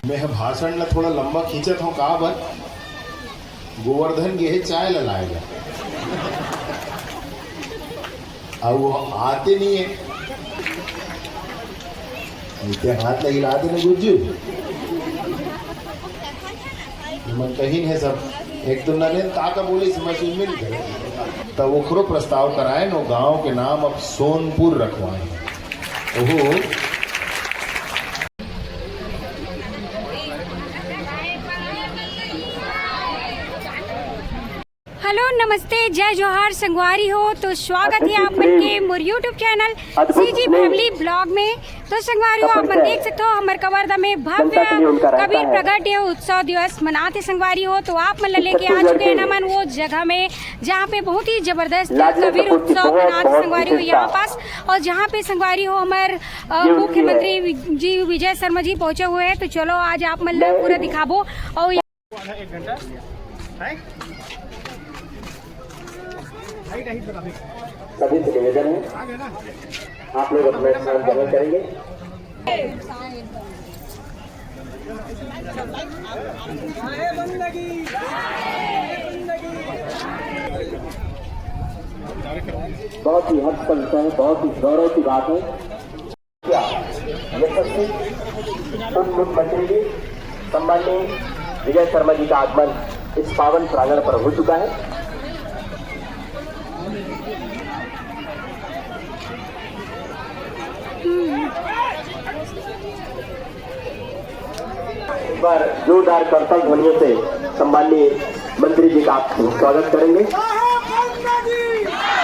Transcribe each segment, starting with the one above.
मैं भाषण ला थोड़ा लंबा खींचत हूँ का बर गोवर्धन गे चाय लाएगा अब वो आते नहीं है इनके हाथ लगी लाते ना गुज्जू मन कहीं है सब एक तो नरेंद्र ताका बोली समझ मिल गए तब वो प्रस्ताव कराए नो गांव के नाम अब सोनपुर रखवाए ओहो हेलो नमस्ते जय जोहार संगवारी हो तो स्वागत है आप मन के मोर YouTube channel CG family blog में। तो संगवारी हो आप मन देख सकते हो हमारे कवर्धा में भव्य कबीर प्रगट उत्सव दिवस मनाते संगवारी हो। तो आप मन लेके आ चुके हैं नमन वो जगह में जहाँ पे बहुत ही जबरदस्त कबीर उत्सव मनाते संगवारी हो यहाँ पास, और जहाँ पे संगवारी हो हमारे मुख्यमंत्री जी विजय शर्मा जी पहुँचे हुए हैं। तो चलो आज आप मन पूरा दिखाबो और सभी से निवेदन है आप लोग अपना स्थान ग्रहण करेंगे। बहुत ही हर्ष का विषय है, बहुत ही गौरव की बात है। क्या यशस्वी उप मुख्यमंत्री जी सम्माननीय विजय शर्मा जी का आगमन इस पावन प्रांगण पर हो चुका है। पर जोरदार करतल ध्वनियों से सम्माननीय मंत्री जी का आप स्वागत करेंगे।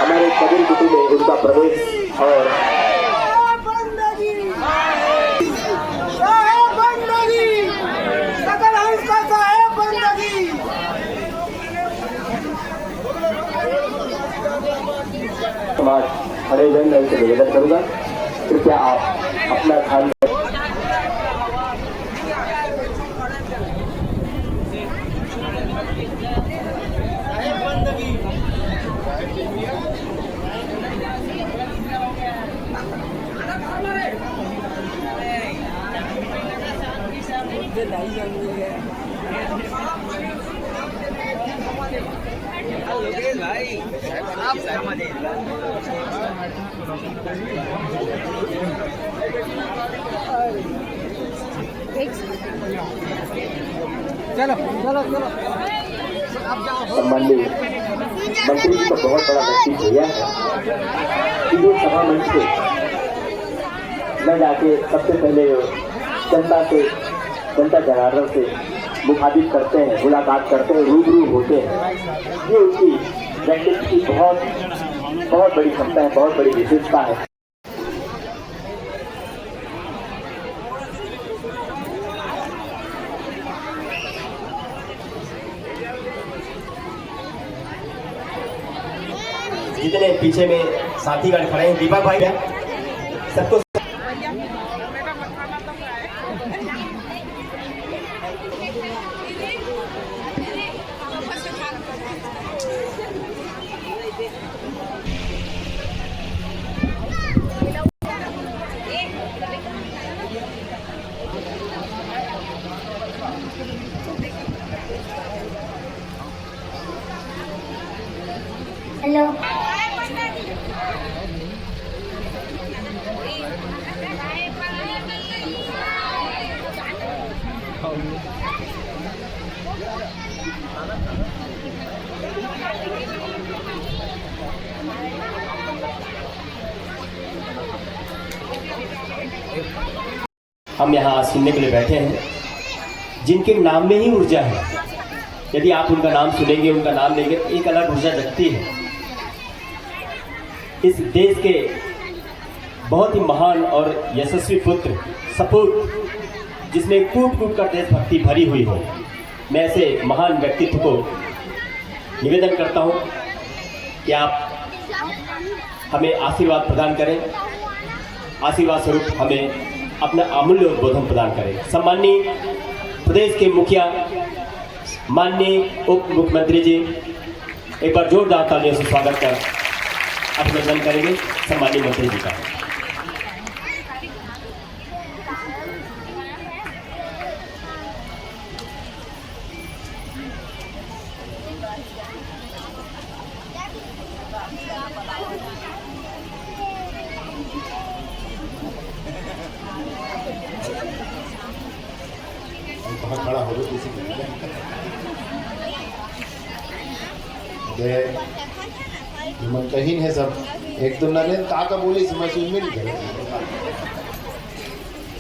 हमारे कबीर कुटी में उनका प्रवेश और समाज हरे जन से निवेदन करूंगा कृपया आप अपना ध्यान भाई आप चलो चलो चलो सम्माननीय मंत्री जी को बहुत बड़ा व्यक्ति भैया है कि जो सभा मंच से न जाके सबसे पहले जनता जनार्दन से मुखातिब करते हैं, मुलाकात करते हैं, रूबरू होते हैं। ये उनकी व्यक्तित्व की बहुत बड़ी क्षमता है, बहुत बड़ी विशेषता है। जितने पीछे में साथी गाड़ी खड़े हैं, दीपक भाई है सबको हेलो हम यहाँ सुनने के लिए बैठे हैं जिनके नाम में ही ऊर्जा है। यदि आप उनका नाम सुनेंगे, उनका नाम लेंगे, एक अलग ऊर्जा जगती है। इस देश के बहुत ही महान और यशस्वी पुत्र सपूत, जिसमें कूट कूट कर देशभक्ति भरी हुई हो, मैं ऐसे महान व्यक्तित्व को निवेदन करता हूँ कि आप हमें आशीर्वाद प्रदान करें, आशीर्वाद स्वरूप हमें अपना अमूल्य उद्बोधन प्रदान करें। सम्माननीय प्रदेश के मुखिया माननीय उप मुख्यमंत्री जी एक बार जोरदार तालियों से स्वागत कर अभिनंदन करेंगे सम्माननीय मंत्री जी का। वहाँ खड़ा हो गए किसी मन कहीं है सब एक तो नरेंद्र काका बोली से मैं मिल गए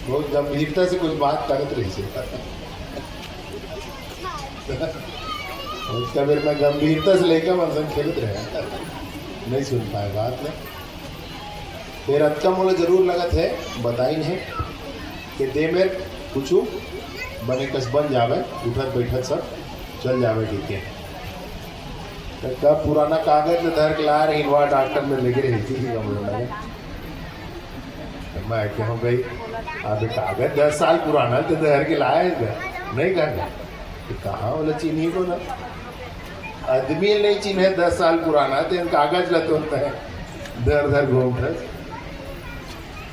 बहुत गंभीरता से कुछ बात करत रही से उसका फिर मैं गंभीरता से लेकर मन संग खेलत रहे नहीं सुन पाए बात में फिर अतका मुझे जरूर लगत है बताई नहीं कि दे मेर कुछ बने कस बन जावे उठत बैठत सब चल जावे ठीक है तो कब पुराना कागज धर के ला रही वहाँ डॉक्टर में लेके रही थी लगे मैं कहूँ भाई अब कागज 10 साल पुराना तो धर के लाया नहीं करना तो कहाँ बोला चीनी को ना आदमी नहीं चिन्हे 10 साल पुराना तो कागज लत होता है दर दर घूमता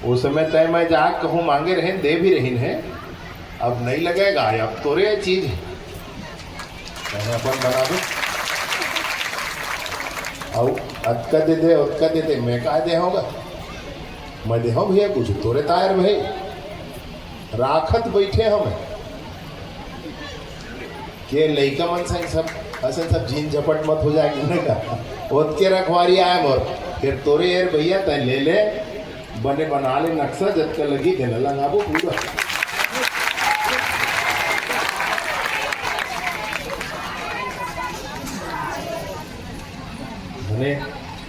उस समय तय मैं जा कहूँ मांगे रहें दे भी रही हैं अब नहीं लगेगा अब तोरे चीज अपन बना दो और अतका दे दे मैं कहा दे होगा मैं दे भैया कुछ तोरे तायर भाई राखत बैठे हम के लइका मन संग सब असन सब झीन झपट मत हो जाएगी नहीं का ओत के रखवारी आए मोर फिर तोरे यार भैया तय ले ले बने बना ले नक्शा जब का लगी देना लगाबो पूरा बने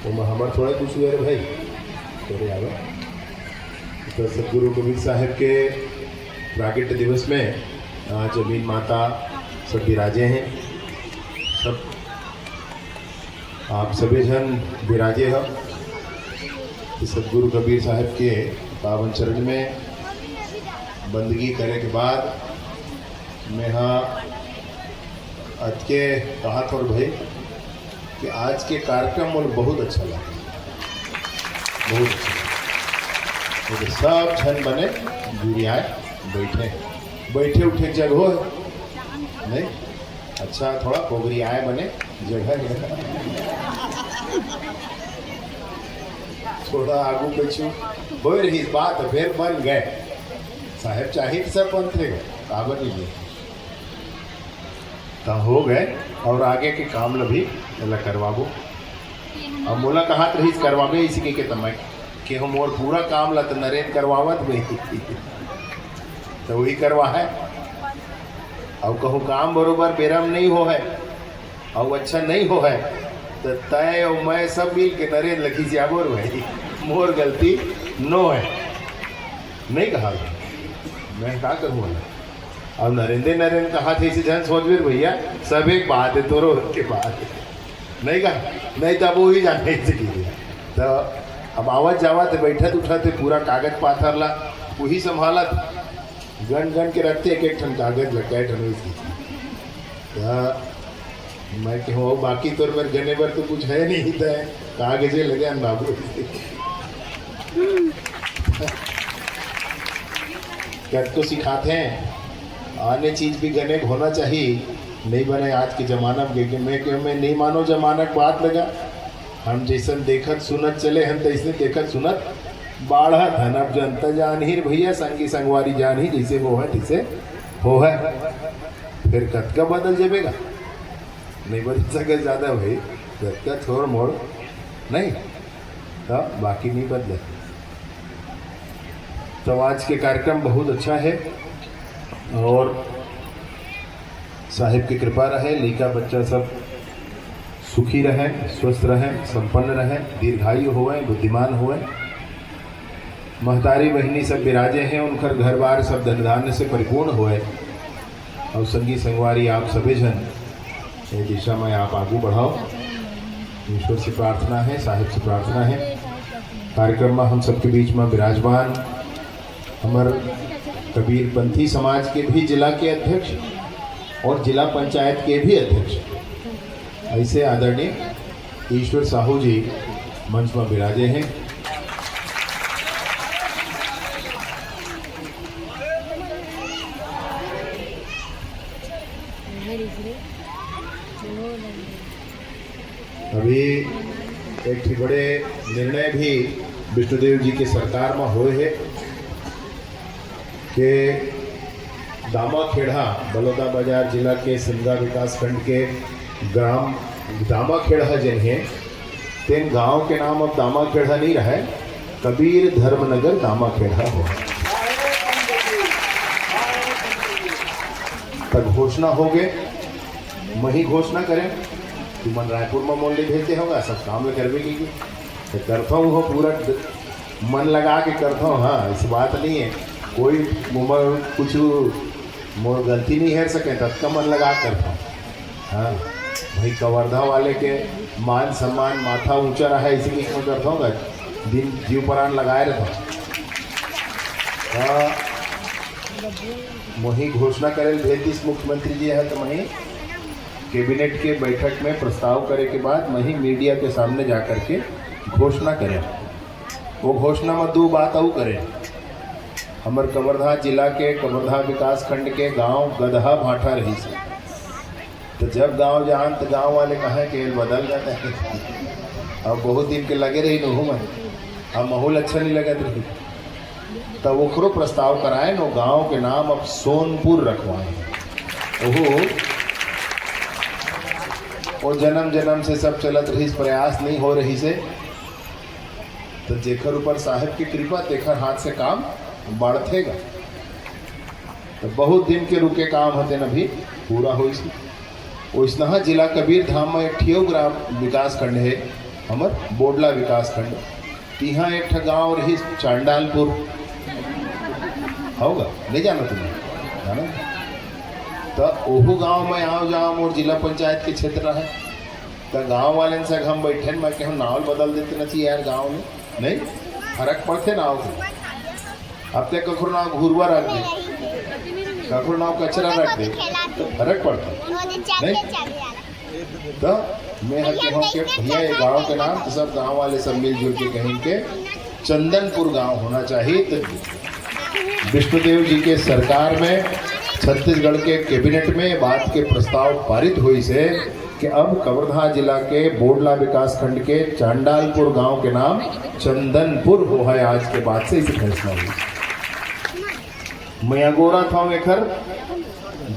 तो हमार थोड़ा कुछ हुए भाई तोरे आवे तो सदगुरु कबीर साहब के प्रागट्य दिवस में जमीन माता सब विराजे हैं सब आप सभी जन विराजे हो सदगुरु कबीर साहब के पावन चरण में बंदगी करे के बाद मैं हाँ आज के कहा था भाई कि आज के कार्यक्रम मुझे बहुत अच्छा लगा बहुत अच्छा लगा तो सब जन बने जुड़ी आए बैठे उठे जगह है नहीं अच्छा थोड़ा पोगरी आए बने जगह थोड़ा आगू पीछू हो रही बात फिर बन गए साहेब चाहिए सब बनते गए कागज लिए तो हो गए और आगे के काम ल भी करवाबो अब मोला कहा रही करवाबे इसी के तमय कि हम और पूरा काम ला तो नरेंद्र करवावत भाई तो वही करवा है और कहूँ काम बरोबर बेरम नहीं हो है और अच्छा नहीं हो है तो तय और मैं सब मिल के नरेंद्र लखी से आबोर भाई मोर गलती नो है नहीं कहा मैं क्या करूँ अब नरेंद्र कहा थे इसे जन सोच फिर भैया सब एक बात है तोरो के बाद नहीं कहा नहीं तो अब वो ही जाने से तो अब आवत जावत बैठत उठत पूरा कागज पाथर ला वही संभालत गन के रखते एक ठन कागज लटकाए ठन मैं कहूँ बाकी तौर पर गने पर तो कुछ है नहीं था कागजे लगे बाबू कद को सिखाते हैं आने चीज भी गने होना चाहिए नहीं बने आज के जमाना में मैं नहीं मानो जमाना की बात लगा हम जैसन देखत सुनत चले हम तैसे देखत सुनत बाढ़त हन अब जनता जान ही भैया संगी संगवारी जान ही जैसे वो है तैसे हो है फिर कद का बदल जाएगा नहीं बदल सके ज़्यादा भाई कद का थोड़ मोड़ नहीं तो बाकी नहीं बदले तो आज के कार्यक्रम बहुत अच्छा है और साहिब की कृपा रहे लड़का बच्चा सब सुखी रहे स्वस्थ रहे संपन्न रहे दीर्घायु होए बुद्धिमान होए महतारी बहनी सब विराजे हैं उनकर घर बार सब धन धान्य से परिपूर्ण होए और संगी संगवारी आप सभी जन ये दिशा में आप आगे बढ़ाओ ईश्वर से प्रार्थना है साहिब से प्रार्थना है कार्यक्रम में हम सबके बीच में विराजमान हमारे कबीरपंथी समाज के भी जिला के अध्यक्ष और जिला पंचायत के भी अध्यक्ष ऐसे आदरणीय ईश्वर साहू जी मंच में विराजे हैं अभी एक बड़े निर्णय भी विष्णुदेव जी के सरकार में हुए है कि दामाखेड़ा बलौदा बाजार जिला के सिमगा विकास खंड के ग्राम दामाखेड़ा जिन है तेन गांव के नाम अब दामाखेड़ा नहीं रहा है, कबीर धर्मनगर दामाखेड़ा हो। तब घोषणा हो गए, मही घोषणा करें तू मन रायपुर में मोल भेजते होगा, सब काम में करवे की तो करता हूँ, हो पूरा मन लगा के करता हूँ। हाँ, इस बात नहीं है, कोई कुछ मोर गलती नहीं है सके तब का मन लगा करता हूँ। हाँ भाई, कवर्धा वाले के मान सम्मान माथा ऊंचा रहा है, इसी में करता हूँ, दिन जीव प्राण लगाए रहता हूँ। वही घोषणा करे भेज मुख्यमंत्री जी है, तो वहीं कैबिनेट के बैठक में प्रस्ताव करे के बाद वहीं मीडिया के सामने जा कर के घोषणा करें। वो घोषणा में दो बात और करें। हमारे कवर्धा जिला के कवर्धा विकास खंड के गांव गदहा भाटा रही से, तो जब गांव जान तो गांव वाले कहें कि बदल जाता है, अब बहुत दिन के लगे रही नहू में, अब माहौल अच्छा नहीं लगा रही, तब वो प्रस्ताव कराए नो गांव के नाम अब सोनपुर रखवाए। वो जन्म जन्म से सब चलत रही, प्रयास नहीं हो रही से, तो जेकर ऊपर साहब की कृपा तेखर हाथ से काम बढ़ेगा। तो बहुत दिन के रुके काम होते न भी पूरा हो। वैसना जिला कबीर धाम में एक ठियो ग्राम विकास खंड है, हमर बोडला विकास खंड, यहाँ एक गाँव रही चांडालपुर होगा, नहीं जाना तुम्हें, जाना तो ओहू गांव में आओ जाओ और जिला पंचायत के क्षेत्र है, तो गांव वाले से हम बैठे मैं कहूँ नाव बदल देते नहीं यार, गांव में नहीं फर्क पड़ते नाव को। अब तक कखुर नाव घुरवा रख दे, कखुर नाव कचरा रख दे, तो फर्क पड़ता नहीं। तो मैं कहूँ कि भैया ये गाँव के नाम तो सब गाँव वाले सब मिलजुल के कहें के चंदनपुर गाँव होना चाहिए। तो विष्णुदेव जी के सरकार में छत्तीसगढ़ के कैबिनेट में बात के प्रस्ताव पारित हुई से कि अब कवर्धा जिला के बोडला विकास खंड के चांडालपुर गांव के नाम चंदनपुर हो है। आज के बाद से इसी फैसला हुई। मैं गोरा था एखर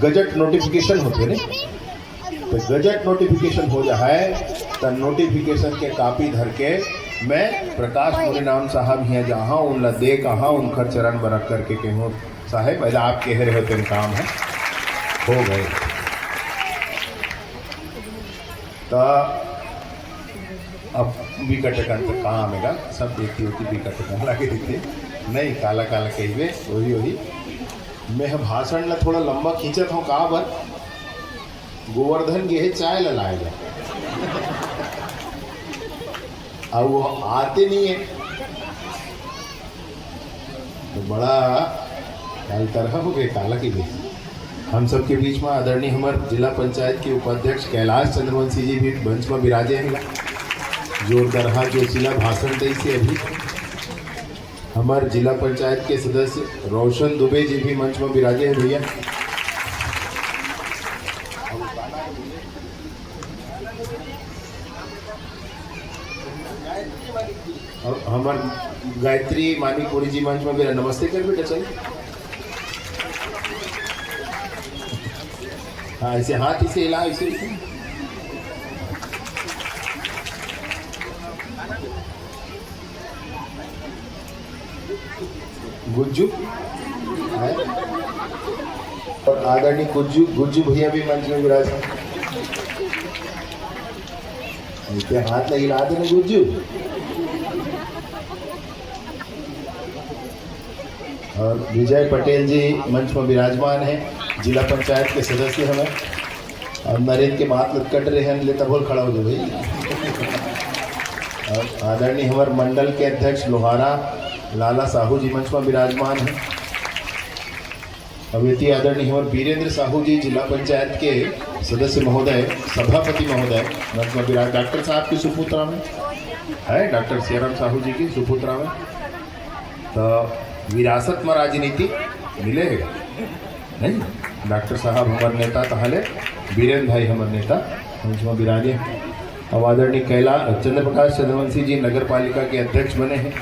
गजट नोटिफिकेशन होते ने, तो गजट नोटिफिकेशन हो जाए तो नोटिफिकेशन के कापी धर के मैं प्रकाश मोरे नाम साहब यहाँ जहाँ उन दे कहाँ उनकर चरण बरक करके कहूँ साहेब ऐसा आप कह रहे होते काम है हो गए। तो अब भी कटकन तो काम है, सब देखती होती भी कटकन लगे दिखते नहीं, काला काला कहिए वही वही। मैं भाषण ला थोड़ा लंबा खींचत हूँ का बर गोवर्धन गेहे चाय लाएगा, अब वो आते नहीं है तो बड़ा काल तरह हो गए काला की भी। हम सब के बीच में आदरणीय हमारे जिला पंचायत के उपाध्यक्ष कैलाश चंद्रवंशी जी भी मंच में विराजे हैं, जोरदार हाथ जो जिला भाषण दे से। अभी हमारे जिला पंचायत के सदस्य रोशन दुबे जी भी मंच में विराजे हैं भैया। और हमारे गायत्री मानीपुरी जी मंच में मेरा नमस्ते कर बेटा चाहिए। हाँ ऐसे हाथ इसे हिला इसे गुज्जू है और आदरणीय गुज्जू भैया भी मंच में विराज हैं। इनके हाथ नहीं हिला देना गुज्जू। और विजय पटेल जी मंच में विराजमान हैं, जिला पंचायत के सदस्य हमें। और नरेंद्र के बात कट रहे हैं लेता बोल खड़ा हो जाए भाई। और आदरणीय हमारे मंडल के अध्यक्ष लोहारा लाला साहू जी मंच में विराजमान हैं। अवेती आदरणीय हमारे वीरेंद्र साहू जी जिला पंचायत के सदस्य महोदय सभापति महोदय मंच में विराज। डॉक्टर साहब की सुपुत्रा में है, डॉक्टर सियाराम साहू जी की सुपुत्रा में। तो विरासत में राजनीति मिलेगा नहीं। डॉक्टर साहब हमारे नेता तहले वीरेंद्र भाई हमारे नेता मंच में विराजे। अब आदरणीय कैलाश चंद्र प्रकाश चंद्रवंशी जी नगर पालिका के अध्यक्ष बने हैं।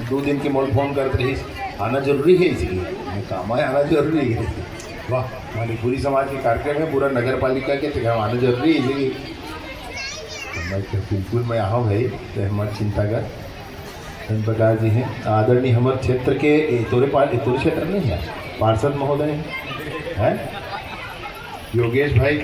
2 दिन की मोल फोन करते रही, आना जरूरी है इसलिए काम आना जरूरी है। वाह, हमारी पूरी समाज के कार्यक्रम है, पूरा नगर पालिका के तो आना जरूरी है। इसलिए मैं तो बिल्कुल मैं यहाँ भाई तो हमारे चिंता कर धन प्रकाश जी हैं आदरणीय हमारे क्षेत्र के तोरे क्षेत्र नहीं है पार्षद महोदय हैं योगेश भाई